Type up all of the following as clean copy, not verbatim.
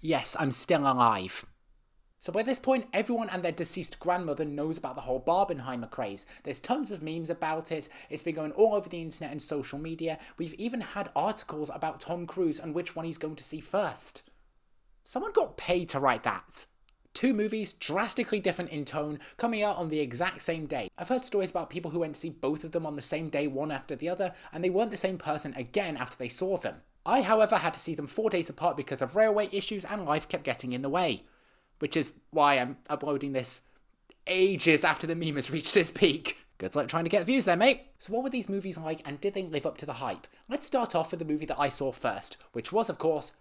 Yes, I'm still alive. So by this point, everyone and their deceased grandmother knows about the whole Barbenheimer craze. There's tons of memes about it, it's been going all over the internet and social media. We've even had articles about Tom Cruise and which one he's going to see first. Someone got paid to write that. Two movies, drastically different in tone, coming out on the exact same day. I've heard stories about people who went to see both of them on the same day, one after the other, and they weren't the same person again after they saw them. I, however, had to see them 4 days apart because of railway issues and life kept getting in the way. Which is why I'm uploading this ages after the meme has reached its peak. Good luck trying to get views there, mate. So what were these movies like, and did they live up to the hype? Let's start off with the movie that I saw first, which was, of course,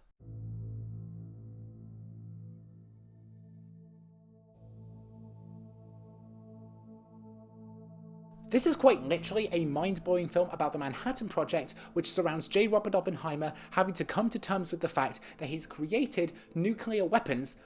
this is quite literally a mind-blowing film about the Manhattan Project, which surrounds J. Robert Oppenheimer having to come to terms with the fact that he's created nuclear weapons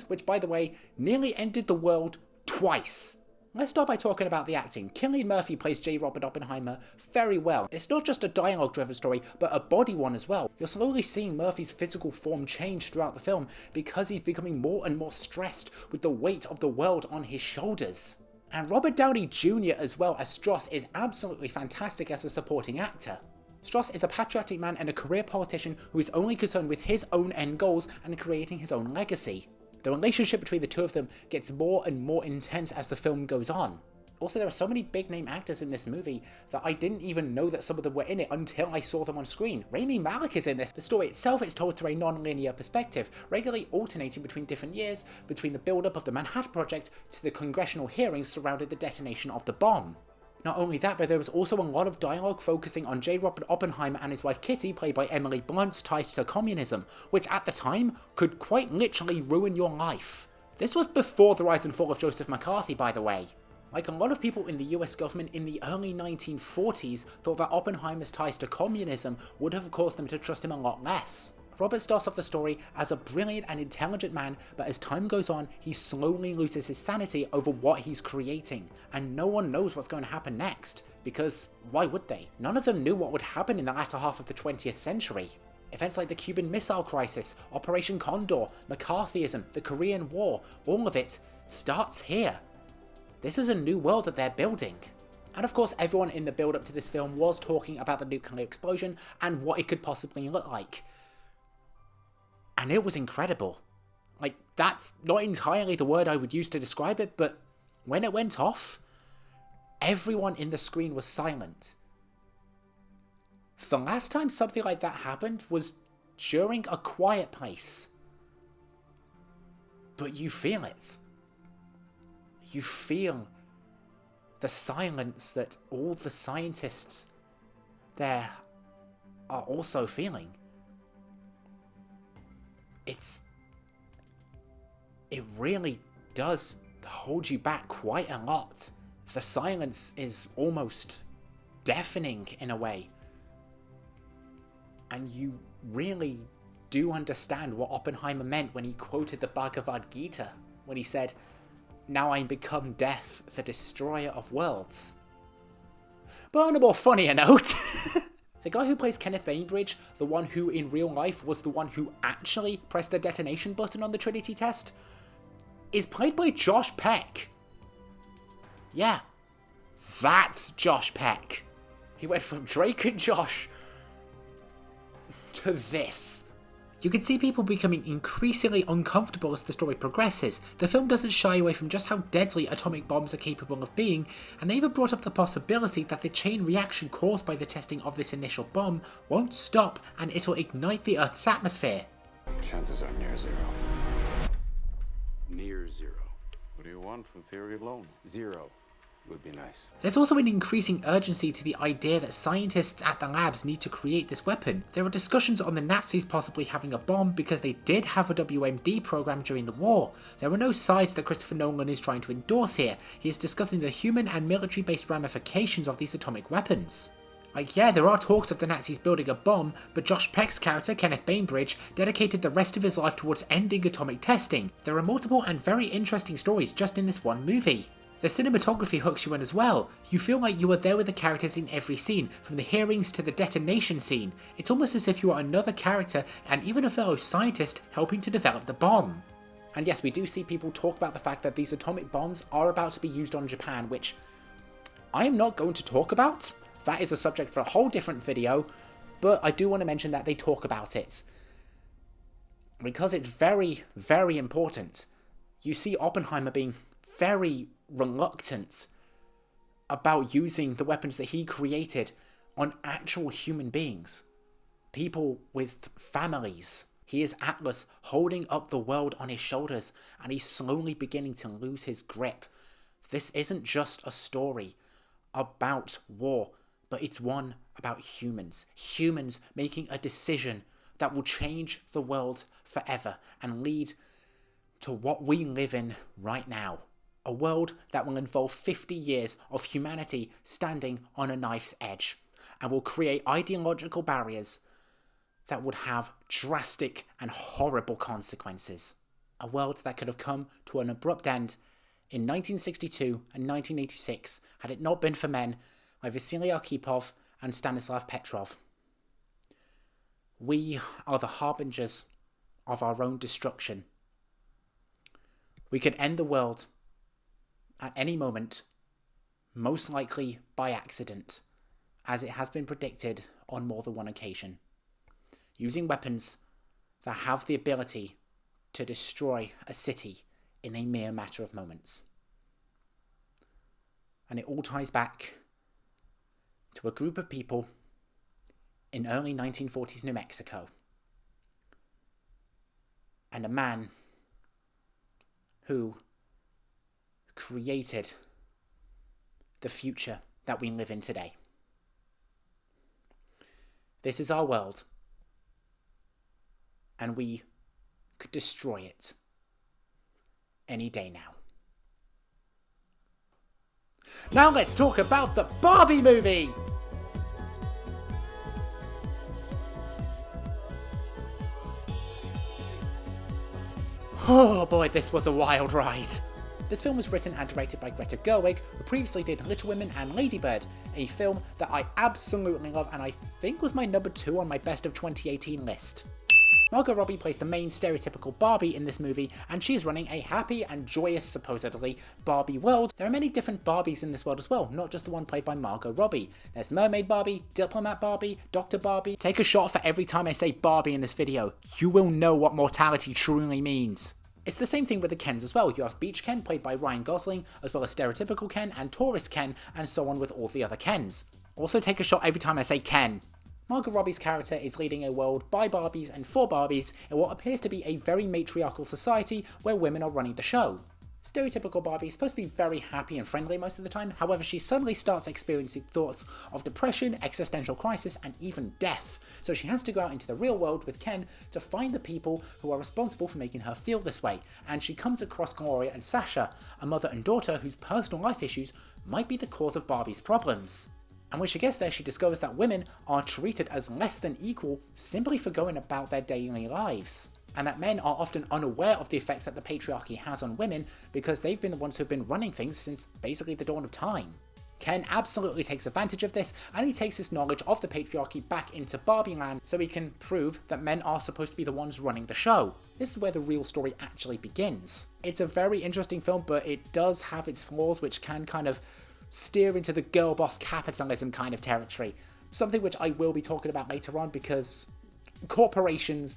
which, by the way, nearly ended the world twice. Let's start by talking about the acting. Cillian Murphy plays J. Robert Oppenheimer very well. It's not just a dialogue-driven story, but a body one as well. You're slowly seeing Murphy's physical form change throughout the film because he's becoming more and more stressed with the weight of the world on his shoulders. And Robert Downey Jr. as well as Strauss is absolutely fantastic as a supporting actor. Strauss is a patriotic man and a career politician who is only concerned with his own end goals and creating his own legacy. The relationship between the two of them gets more and more intense as the film goes on. Also, there are so many big name actors in this movie that I didn't even know that some of them were in it until I saw them on screen. Rami Malek is in this. The story itself is told through a non-linear perspective, regularly alternating between different years, between the build-up of the Manhattan Project to the congressional hearings surrounding the detonation of the bomb. Not only that, but there was also a lot of dialogue focusing on J. Robert Oppenheimer and his wife Kitty, played by Emily Blunt's ties to communism, which at the time could quite literally ruin your life. This was before the rise and fall of Joseph McCarthy, by the way. Like a lot of people in the US government in the early 1940s thought that Oppenheimer's ties to communism would have caused them to trust him a lot less. Robert starts off the story as a brilliant and intelligent man, but as time goes on, he slowly loses his sanity over what he's creating, and no one knows what's going to happen next, because why would they? None of them knew what would happen in the latter half of the 20th century. Events like the Cuban Missile Crisis, Operation Condor, McCarthyism, the Korean War, all of it starts here. This is a new world that they're building. And of course, everyone in the build-up to this film was talking about the nuclear explosion and what it could possibly look like. And it was incredible. Like, that's not entirely the word I would use to describe it, but when it went off, everyone in the screen was silent. The last time something like that happened was during A Quiet Place. But you feel it. You feel the silence that all the scientists there are also feeling. It really does hold you back quite a lot. The silence is almost deafening in a way. And you really do understand what Oppenheimer meant when he quoted the Bhagavad Gita, when he said, "Now I become death, the destroyer of worlds." But on a more funnier note, the guy who plays Kenneth Bainbridge, the one who in real life was the one who actually pressed the detonation button on the Trinity test, is played by Josh Peck. Yeah, that's Josh Peck. He went from Drake and Josh to this. You can see people becoming increasingly uncomfortable as the story progresses. The film doesn't shy away from just how deadly atomic bombs are capable of being, and they even brought up the possibility that the chain reaction caused by the testing of this initial bomb won't stop and it'll ignite the Earth's atmosphere. Chances are near zero. Near zero. What do you want for theory alone? Zero would be nice. There's also an increasing urgency to the idea that scientists at the labs need to create this weapon. There are discussions on the Nazis possibly having a bomb because they did have a WMD program during the war. There are no sides that Christopher Nolan is trying to endorse here. He is discussing the human and military-based ramifications of these atomic weapons. Like, yeah, there are talks of the Nazis building a bomb, but Josh Peck's character, Kenneth Bainbridge, dedicated the rest of his life towards ending atomic testing. There are multiple and very interesting stories just in this one movie. The cinematography hooks you in as well. You feel like you are there with the characters in every scene, from the hearings to the detonation scene. It's almost as if you are another character and even a fellow scientist helping to develop the bomb. And yes, we do see people talk about the fact that these atomic bombs are about to be used on Japan, which I am not going to talk about. That is a subject for a whole different video, but I do want to mention that they talk about it, because it's very, very important. You see Oppenheimer being very reluctant about using the weapons that he created on actual human beings. People with families. He is Atlas holding up the world on his shoulders, and he's slowly beginning to lose his grip. This isn't just a story about war, but it's one about humans. Humans making a decision that will change the world forever and lead to what we live in right now. A world that will involve 50 years of humanity standing on a knife's edge and will create ideological barriers that would have drastic and horrible consequences. A world that could have come to an abrupt end in 1962 and 1986 had it not been for men like Vasily Arkhipov and Stanislav Petrov. We are the harbingers of our own destruction. We could end the world at any moment, most likely by accident, as it has been predicted on more than one occasion, using weapons that have the ability to destroy a city in a mere matter of moments. And it all ties back to a group of people in early 1940s New Mexico, and a man who created the future that we live in today. This is our world, and we could destroy it any day now. Now let's talk about the Barbie movie! Oh boy, this was a wild ride. This film was written and directed by Greta Gerwig, who previously did Little Women and Lady Bird, a film that I absolutely love and I think was my number 2 on my best of 2018 list. Margot Robbie plays the main stereotypical Barbie in this movie, and she is running a happy and joyous, supposedly, Barbie world. There are many different Barbies in this world as well, not just the one played by Margot Robbie. There's Mermaid Barbie, Diplomat Barbie, Dr. Barbie. Take a shot for every time I say Barbie in this video. You will know what mortality truly means. It's the same thing with the Kens as well. You have Beach Ken, played by Ryan Gosling, as well as stereotypical Ken and tourist Ken, and so on with all the other Kens. Also take a shot every time I say Ken. Margot Robbie's character is leading a world by Barbies and for Barbies in what appears to be a very matriarchal society where women are running the show. Stereotypical Barbie is supposed to be very happy and friendly most of the time, however she suddenly starts experiencing thoughts of depression, existential crisis, and even death. So she has to go out into the real world with Ken to find the people who are responsible for making her feel this way, and she comes across Gloria and Sasha, a mother and daughter whose personal life issues might be the cause of Barbie's problems. And when she gets there, she discovers that women are treated as less than equal simply for going about their daily lives, and that men are often unaware of the effects that the patriarchy has on women because they've been the ones who've been running things since basically the dawn of time. Ken absolutely takes advantage of this, and he takes his knowledge of the patriarchy back into Barbie Land so he can prove that men are supposed to be the ones running the show. This is where the real story actually begins. It's a very interesting film, but it does have its flaws which can kind of steer into the girl boss capitalism kind of territory. Something which I will be talking about later on because corporations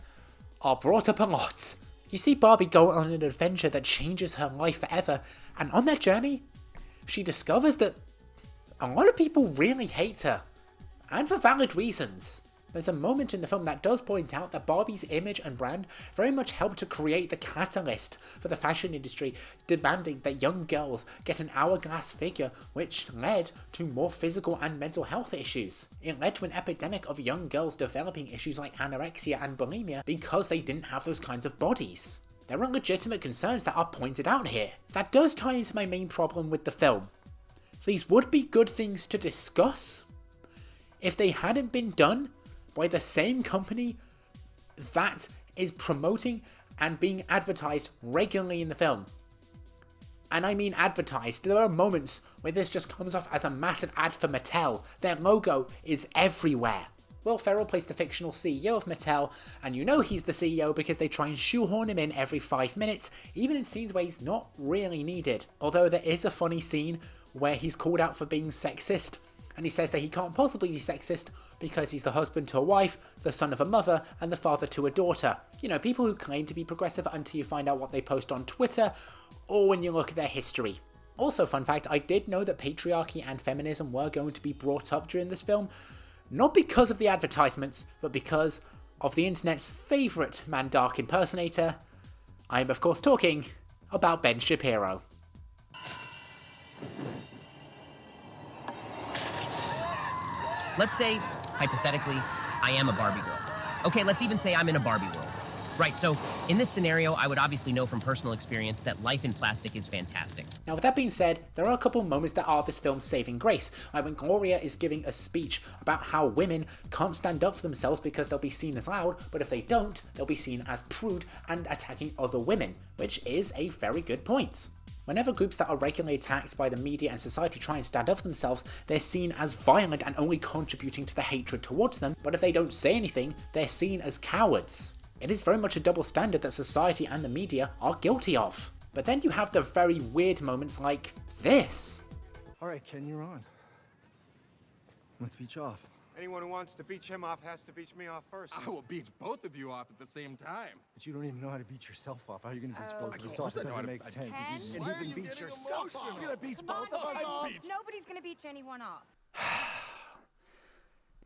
are brought up a lot. You see Barbie go on an adventure that changes her life forever, and on that journey, she discovers that a lot of people really hate her, and for valid reasons. There's a moment in the film that does point out that Barbie's image and brand very much helped to create the catalyst for the fashion industry, demanding that young girls get an hourglass figure, which led to more physical and mental health issues. It led to an epidemic of young girls developing issues like anorexia and bulimia because they didn't have those kinds of bodies. There are legitimate concerns that are pointed out here. That does tie into my main problem with the film. These would be good things to discuss if they hadn't been done by the same company that is promoting and being advertised regularly in the film. And I mean advertised. There are moments where this just comes off as a massive ad for Mattel. Their logo is everywhere. Will Ferrell plays the fictional CEO of Mattel, and you know he's the CEO because they try and shoehorn him in every 5 minutes, even in scenes where he's not really needed. Although there is a funny scene where he's called out for being sexist, and he says that he can't possibly be sexist because he's the husband to a wife, the son of a mother, and the father to a daughter. You know, people who claim to be progressive until you find out what they post on Twitter, or when you look at their history. Also, fun fact, I did know that patriarchy and feminism were going to be brought up during this film, not because of the advertisements, but because of the internet's favourite Mandark impersonator. I am of course talking about Ben Shapiro. Let's say, hypothetically, I am a Barbie girl. Okay, let's even say I'm in a Barbie world. Right, so in this scenario, I would obviously know from personal experience that life in plastic is fantastic. Now with that being said, there are a couple moments that are this film's saving grace, like when Gloria is giving a speech about how women can't stand up for themselves because they'll be seen as loud, but if they don't, they'll be seen as prude and attacking other women, which is a very good point. Whenever groups that are regularly attacked by the media and society try and stand up for themselves, they're seen as violent and only contributing to the hatred towards them, but if they don't say anything, they're seen as cowards. It is very much a double standard that society and the media are guilty of. But then you have the very weird moments like this. Alright, Ken, you're on. Let's beach off. Anyone who wants to beach him off has to beach me off first. I will beach both of you off at the same time. But you don't even know how to beach yourself off. How are you gonna beach both of us Of off? course I It know how doesn't to- make sense. Ken? And Why are even you beach getting yourself off. emotional? You're gonna beach Come both on, of us Bobby. off. Nobody's gonna beach anyone off.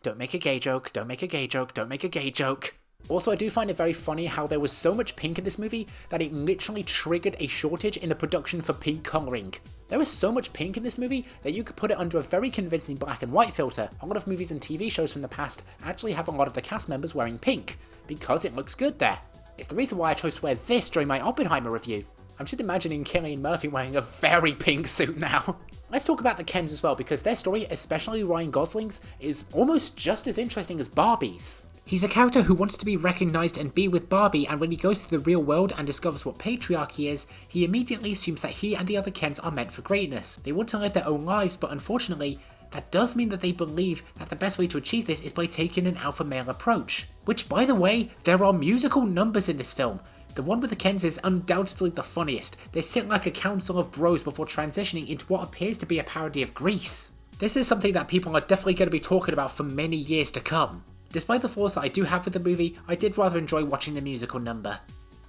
Don't make a gay joke, don't make a gay joke, don't make a gay joke. Also, I do find it very funny how there was so much pink in this movie that it literally triggered a shortage in the production for pink colouring. There is so much pink in this movie that you could put it under a very convincing black and white filter. A lot of movies and TV shows from the past actually have a lot of the cast members wearing pink, because it looks good there. It's the reason why I chose to wear this during my Oppenheimer review. I'm just imagining Cillian Murphy wearing a very pink suit now. Let's talk about the Kens as well, because their story, especially Ryan Gosling's, is almost just as interesting as Barbie's. He's a character who wants to be recognised and be with Barbie, and when he goes to the real world and discovers what patriarchy is, he immediately assumes that he and the other Kens are meant for greatness. They want to live their own lives, but unfortunately, that does mean that they believe that the best way to achieve this is by taking an alpha male approach. Which, by the way, there are musical numbers in this film. The one with the Kens is undoubtedly the funniest. They sit like a council of bros before transitioning into what appears to be a parody of Grease. This is something that people are definitely going to be talking about for many years to come. Despite the flaws that I do have with the movie, I did rather enjoy watching the musical number.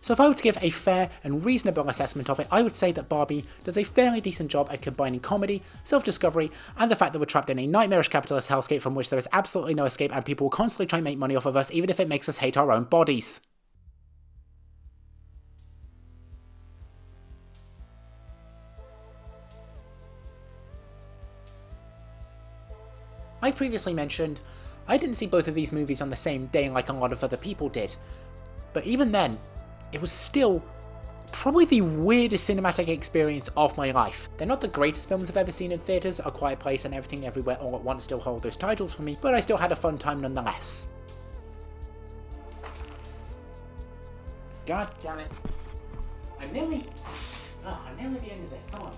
So if I were to give a fair and reasonable assessment of it, I would say that Barbie does a fairly decent job at combining comedy, self-discovery, and the fact that we're trapped in a nightmarish capitalist hellscape from which there is absolutely no escape and people will constantly try and make money off of us even if it makes us hate our own bodies. I previously mentioned I didn't see both of these movies on the same day like a lot of other people did, but even then, it was still probably the weirdest cinematic experience of my life. They're not the greatest films I've ever seen in theatres. A Quiet Place and Everything Everywhere All at Once still hold those titles for me, but I still had a fun time nonetheless. God damn it. I'm nearly at the end of this, come on.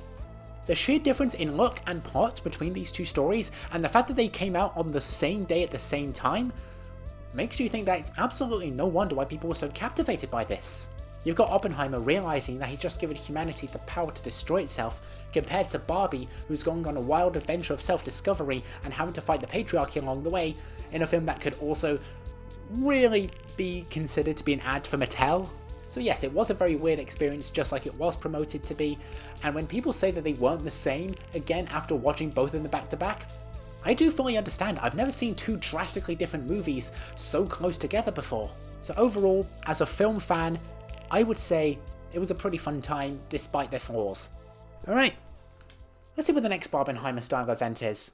The sheer difference in look and plot between these two stories, and the fact that they came out on the same day at the same time, makes you think that it's absolutely no wonder why people were so captivated by this. You've got Oppenheimer realising that he's just given humanity the power to destroy itself, compared to Barbie, who's going on a wild adventure of self-discovery and having to fight the patriarchy along the way, in a film that could also really be considered to be an ad for Mattel. So yes, it was a very weird experience, just like it was promoted to be, and when people say that they weren't the same, again after watching both of them back to back, I do fully understand. I've never seen two drastically different movies so close together before. So overall, as a film fan, I would say it was a pretty fun time, despite their flaws. Alright, let's see what the next Barbenheimer style event is.